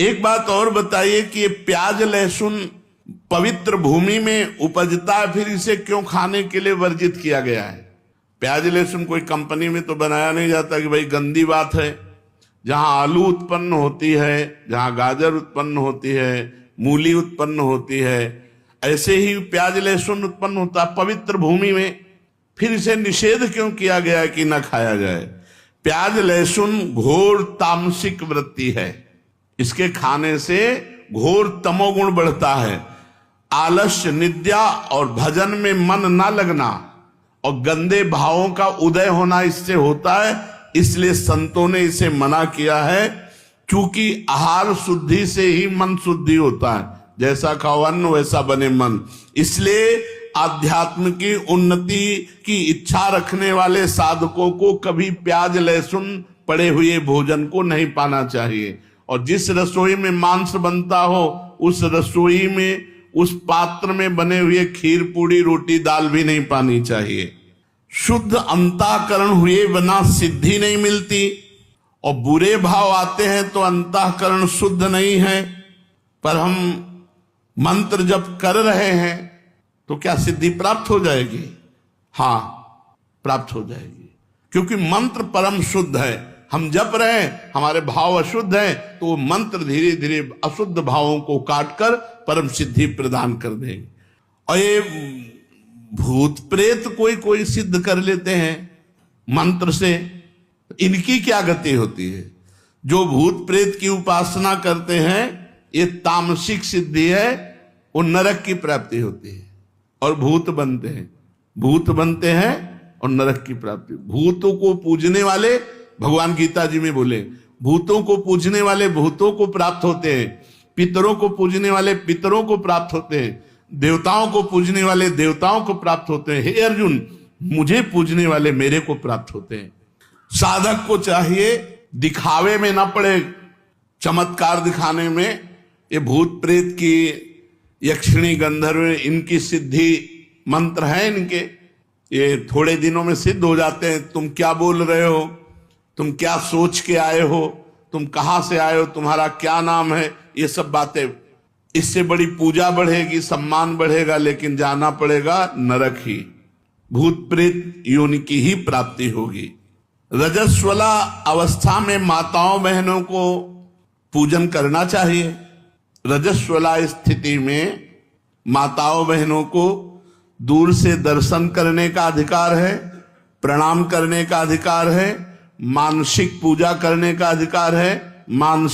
एक बात और बताइए कि ये प्याज लहसुन पवित्र भूमि में उपजता है, फिर इसे क्यों खाने के लिए वर्जित किया गया है? प्याज लहसुन कोई कंपनी में तो बनाया नहीं जाता कि भाई गंदी बात है। जहां आलू उत्पन्न होती है, जहां गाजर उत्पन्न होती है, मूली उत्पन्न होती है, ऐसे ही प्याज लहसुन उत्पन्न होता है पवित्र भूमि में, फिर इसे निषेध क्यों किया गया कि न खाया जाए? प्याज लहसुन घोर तामसिक वृत्ति है, इसके खाने से घोर तमोगुण बढ़ता है। आलस्य, निद्रा और भजन में मन ना लगना और गंदे भावों का उदय होना इससे होता है, इसलिए संतों ने इसे मना किया है। क्योंकि आहार शुद्धि से ही मन शुद्धि होता है, जैसा खाओ अन्न वैसा बने मन। इसलिए आध्यात्म की उन्नति की इच्छा रखने वाले साधकों को कभी प्याज लहसुन पड़े हुए भोजन को नहीं पाना चाहिए। और जिस रसोई में मांस बनता हो उस रसोई में, उस पात्र में बने हुए खीर पूड़ी रोटी दाल भी नहीं पानी चाहिए। शुद्ध अंतःकरण हुए बिना सिद्धि नहीं मिलती, और बुरे भाव आते हैं तो अंतःकरण शुद्ध नहीं है। पर हम मंत्र जप कर रहे हैं तो क्या सिद्धि प्राप्त हो जाएगी? हाँ, प्राप्त हो जाएगी, क्योंकि मंत्र परम शुद्ध है। हम जप रहे हैं, हमारे भाव अशुद्ध हैं, तो वो मंत्र धीरे धीरे अशुद्ध भावों को काटकर परम सिद्धि प्रदान कर देंगे। और ये भूत प्रेत कोई कोई सिद्ध कर लेते हैं मंत्र से, इनकी क्या गति होती है? जो भूत प्रेत की उपासना करते हैं, ये तामसिक सिद्धि है, वो नरक की प्राप्ति होती है और भूत बनते हैं, भूत बनते हैं और नरक की प्राप्ति। भूतों को पूजने वाले, भगवान गीता जी में बोले, भूतों को पूजने वाले भूतों को प्राप्त होते हैं, पितरों को पूजने वाले पितरों को प्राप्त होते हैं, देवताओं को पूजने वाले देवताओं को प्राप्त होते हैं। हे अर्जुन, मुझे पूजने वाले मेरे को प्राप्त होते हैं। साधक को चाहिए दिखावे में ना पड़े, चमत्कार दिखाने में। ये भूत प्रेत की, यक्षिणी गंधर्व, इनकी सिद्धि मंत्र है इनके, ये थोड़े दिनों में सिद्ध हो जाते हैं। तुम क्या बोल रहे हो, तुम क्या सोच के आए हो, तुम कहां से आए हो, तुम्हारा क्या नाम है, ये सब बातें। इससे बड़ी पूजा बढ़ेगी, सम्मान बढ़ेगा, लेकिन जाना पड़ेगा नरक ही, भूत प्रेत योनि की ही प्राप्ति होगी। रजस्वला अवस्था में माताओं बहनों को पूजन करना चाहिए। रजस्वला स्थिति में माताओं बहनों को दूर से दर्शन करने का अधिकार है, प्रणाम करने का अधिकार है, मानसिक पूजा करने का अधिकार है। मानसिक